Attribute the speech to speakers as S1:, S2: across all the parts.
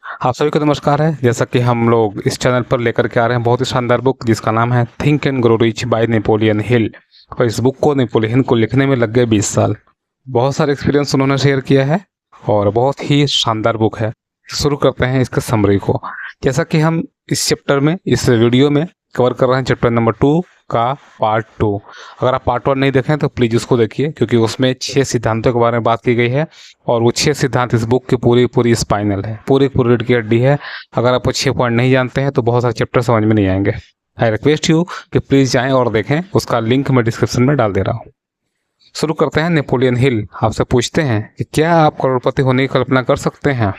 S1: आप सभी को नमस्कार है। जैसा कि हम लोग इस चैनल पर लेकर के आ रहे हैं बहुत ही शानदार बुक जिसका नाम है think and grow rich by Napoleon Hill. और इस बुक को नेपोलियन को लिखने में लग गए 20 साल। बहुत सारे एक्सपीरियंस उन्होंने शेयर किया है और बहुत ही शानदार बुक है। शुरू करते हैं इसके समरी को। जैसा कि हम इस चैप्टर में इस वीडियो में कवर कर रहे हैं चैप्टर नंबर 2 का पार्ट 2। अगर आप पार्ट 1 नहीं देखें तो प्लीज़ उसको देखिए, क्योंकि उसमें 6 सिद्धांतों के बारे में बात की गई है और वो 6 सिद्धांत इस बुक की पूरी स्पाइनल है, पूरी रीढ़ की हड्डी है। अगर आप वो 6 पॉइंट नहीं जानते हैं तो बहुत सारे चैप्टर समझ में नहीं आएंगे। आई रिक्वेस्ट यू कि प्लीज़ जाएं और देखें, उसका लिंक मैं डिस्क्रिप्शन में डाल दे रहा हूँ। शुरू करते हैं। नेपोलियन हिल आपसे पूछते हैं कि क्या आप करोड़पति होने की कल्पना कर सकते हैं?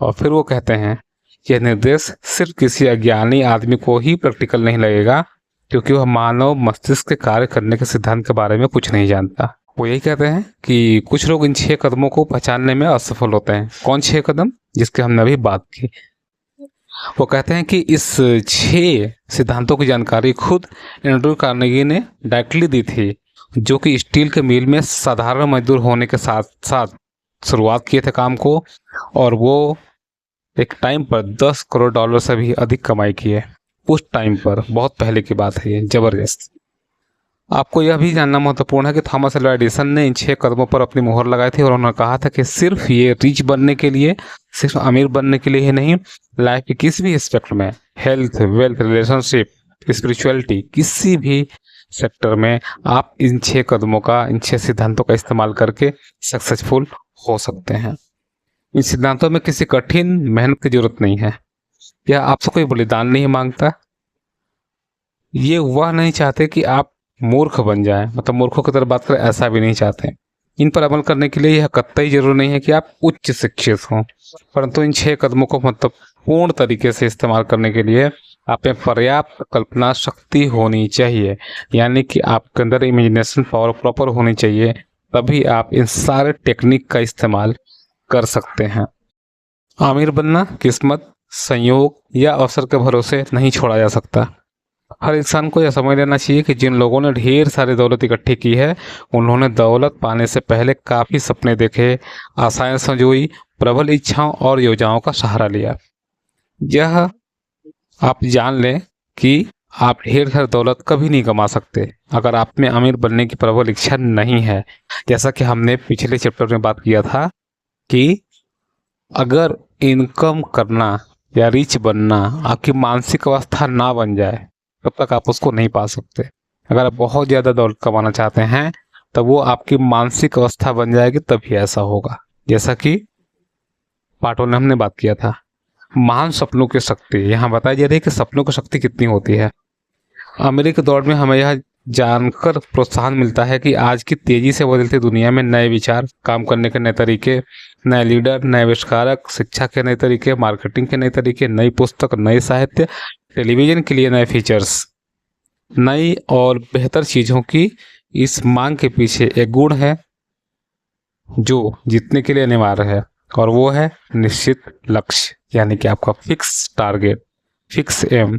S1: और फिर वो कहते हैं यह निर्देश सिर्फ किसी अज्ञानी आदमी को ही प्रैक्टिकल नहीं लगेगा, क्योंकि वह मानव मस्तिष्क के कार्य करने के सिद्धांत के बारे में कुछ नहीं जानता। वो यही कहते हैं कि कुछ लोग इन 6 कदमों को पहचानने में असफल होते हैं। कौन 6 कदम जिसकी हमने अभी बात की? वो कहते हैं कि इस 6 सिद्धांतों की जानकारी खुद एंड्रयू कार्नेगी ने डायरेक्टली दी थी, जो कि स्टील के मिल में साधारण मजदूर होने के साथ साथ शुरुआत किए थे काम को, और वो एक टाइम पर $10 करोड़ से भी अधिक कमाई की है। उस टाइम पर, बहुत पहले की बात है ये, जबरदस्त। आपको यह भी जानना महत्वपूर्ण है कि थॉमस अल्वा एडिसन ने इन 6 कदमों पर अपनी मोहर लगाई थी और उन्होंने कहा था कि सिर्फ ये रिच बनने के लिए, सिर्फ अमीर बनने के लिए ही नहीं, लाइफ के किसी भी एस्पेक्ट में, हेल्थ, वेल्थ, रिलेशनशिप, स्पिरिचुअलिटी, किसी भी सेक्टर में आप इन 6 कदमों का, इन 6 सिद्धांतों का इस्तेमाल करके सक्सेसफुल हो सकते हैं। इन सिद्धांतों में किसी कठिन मेहनत की जरूरत नहीं है। यह आपसे कोई बलिदान नहीं मांगता। ये वह नहीं चाहते कि आप मूर्ख बन जाएं, मतलब मूर्खों की तरह बात करें, ऐसा भी नहीं चाहते। इन पर अमल करने के लिए यह कतई जरूरी नहीं है कि आप उच्च शिक्षित हों, परंतु इन 6 कदमों को महत्वपूर्ण तरीके से इस्तेमाल करने के लिए आप में पर्याप्त कल्पना शक्ति होनी चाहिए, यानी कि आपके अंदर इमेजिनेशन पावर प्रॉपर होनी चाहिए। तभी आप इन सारे टेक्निक का इस्तेमाल कर सकते हैं। अमीर बनना किस्मत, संयोग या अवसर के भरोसे नहीं छोड़ा जा सकता। हर इंसान को यह समझ लेना चाहिए कि जिन लोगों ने ढेर सारी दौलत इकट्ठी की है, उन्होंने दौलत पाने से पहले काफ़ी सपने देखे, आशाएं संजोई, प्रबल इच्छाओं और योजनाओं का सहारा लिया। यह आप जान लें कि आप ढेर सारी दौलत कभी नहीं कमा सकते अगर आप में अमीर बनने की प्रबल इच्छा नहीं है। जैसा कि हमने पिछले चैप्टर में बात किया था कि अगर इनकम करना या रिच बनना आपकी मानसिक अवस्था ना बन जाए, तब तक आप उसको नहीं पा सकते। अगर आप बहुत ज़्यादा दौलत कमाना चाहते हैं तब वो आपकी मानसिक अवस्था बन जाएगी, तभी ऐसा होगा। जैसा कि पार्ट 1 में हमने बात किया था। महान सपनों की शक्ति, यहाँ बताई जा रही है कि सपनों की शक्ति कितनी होती है। अमीरी के दौर में हमें यह जानकर प्रोत्साहन मिलता है कि आज की तेजी से बदलती दुनिया में नए विचार, काम करने के नए तरीके, नए लीडर, नए आविष्कारक, शिक्षा के नए तरीके, मार्केटिंग के नए तरीके, नई पुस्तक, नई साहित्य, टेलीविजन के लिए नए फीचर्स, नई और बेहतर चीज़ों की इस मांग के पीछे एक गुण है जो जीतने के लिए अनिवार्य है, और वो है निश्चित लक्ष्य, यानी कि आपका फिक्स टारगेट, फिक्स एम।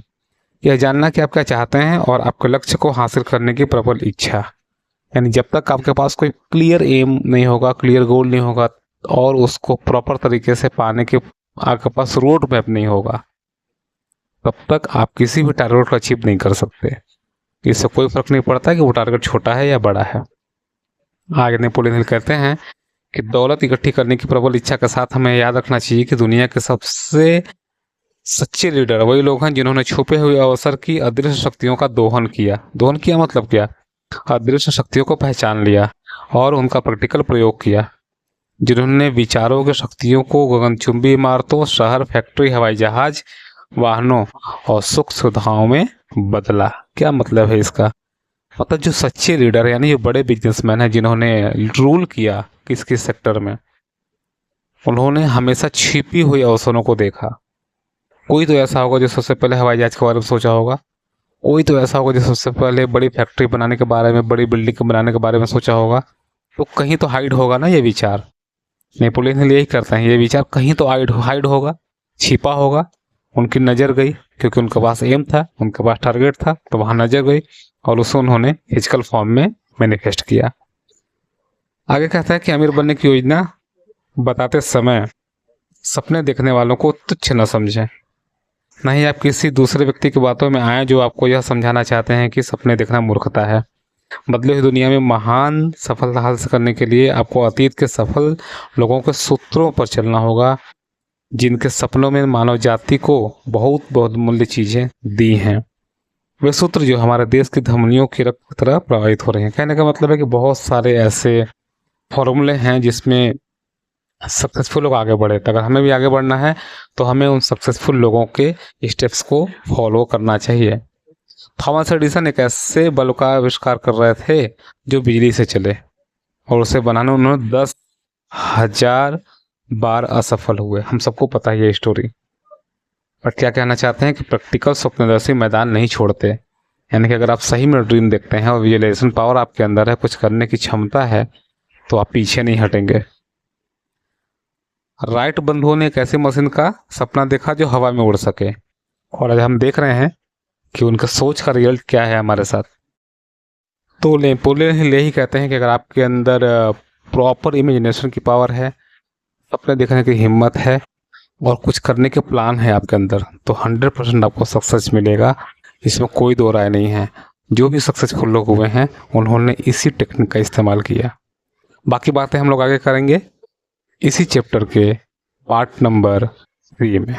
S1: यह जानना कि आप क्या चाहते हैं और आपके लक्ष्य को हासिल करने की प्रबल इच्छा। यानी जब तक आपके पास कोई क्लियर एम नहीं होगा, क्लियर गोल नहीं होगा और उसको प्रॉपर तरीके से पाने के आपके पास रोड मैप नहीं होगा, तब तक आप किसी भी टारगेट को अचीव नहीं कर सकते। इससे कोई फर्क नहीं पड़ता कि वो टारगेट छोटा है या बड़ा है। आगे नेपोलियन हिल कहते हैं कि दौलत इकट्ठी करने की प्रबल इच्छा के साथ हमें याद रखना चाहिए कि दुनिया के सबसे सच्चे लीडर वही लोग हैं जिन्होंने छुपे हुए अवसर की अदृश्य शक्तियों का दोहन किया। दोहन किया मतलब क्या? अदृश्य शक्तियों को पहचान लिया और उनका प्रैक्टिकल प्रयोग किया। जिन्होंने विचारों की शक्तियों को गगनचुंबी इमारतों, शहर, फैक्ट्री, हवाई जहाज, वाहनों और सुख सुविधाओं में बदला। क्या मतलब है इसका? मतलब जो सच्चे लीडर यानी जो बड़े बिजनेसमैन हैं जिन्होंने रूल किया किस किस सेक्टर में, उन्होंने हमेशा छिपी हुई अवसरों को देखा। कोई तो ऐसा होगा जो सबसे पहले हवाई जहाज के बारे में सोचा होगा, कोई तो ऐसा होगा जो सबसे पहले बड़ी फैक्ट्री बनाने के बारे में, बड़ी बिल्डिंग बनाने के बारे में सोचा होगा। तो कहीं तो हाइड होगा ना ये विचार। नेपोलियन हिल यही करते हैं, ये विचार कहीं तो हाइड होगा, छिपा होगा। उनकी नज़र गई क्योंकि उनके पास एम था, उनके पास टारगेट था, तो वहाँ नज़र गई और उसे उन्होंने फिजिकल फॉर्म में मैनिफेस्ट किया। आगे कहता है कि अमीर बनने की योजना बताते समय सपने देखने वालों को तुच्छ न समझें। न ही आप किसी दूसरे व्यक्ति की बातों में आएं जो आपको यह समझाना चाहते हैं कि सपने देखना मूर्खता है। बदले हुई दुनिया में महान सफलता हासिल करने के लिए आपको अतीत के सफल लोगों के सूत्रों पर चलना होगा, जिनके सपनों में मानव जाति को बहुत बहुमूल्य चीज़ें दी हैं। वे सूत्र जो हमारे देश की धमनियों की रक्त की तरह प्रवाहित हो रहे हैं। कहने का मतलब है कि बहुत सारे ऐसे फॉर्मूले हैं जिसमें सक्सेसफुल लोग आगे बढ़े। तो अगर हमें भी आगे बढ़ना है तो हमें उन सक्सेसफुल लोगों के स्टेप्स को फॉलो करना चाहिए। थॉमस एडिसन एक ऐसे बल्ब का आविष्कार कर रहे थे जो बिजली से चले, और उसे बनाने में उन्होंने 10,000 बार असफल हुए। हम सबको पता है ये स्टोरी। पर क्या कहना चाहते हैं कि प्रैक्टिकल स्वप्नदर्शी मैदान नहीं छोड़ते। यानी कि अगर आप सही में ड्रीम देखते हैं और विजुअलाइजेशन पावर आपके अंदर है, कुछ करने की क्षमता है, तो आप पीछे नहीं हटेंगे। राइट बंधुओं ने एक ऐसी मशीन का सपना देखा जो हवा में उड़ सके, और आज हम देख रहे हैं कि उनका सोच का रिजल्ट क्या है हमारे साथ। तो नेपोलियन हिल यही कहते हैं कि अगर आपके अंदर प्रॉपर इमेजिनेशन की पावर है, सपने देखने की हिम्मत है और कुछ करने के प्लान है आपके अंदर, तो 100% आपको सक्सेस मिलेगा। इसमें कोई दो राय नहीं है। जो भी सक्सेसफुल लोग हुए हैं उन्होंने इसी टेक्निक का इस्तेमाल किया। बाकी बातें हम लोग आगे करेंगे इसी चैप्टर के पार्ट नंबर 3 में।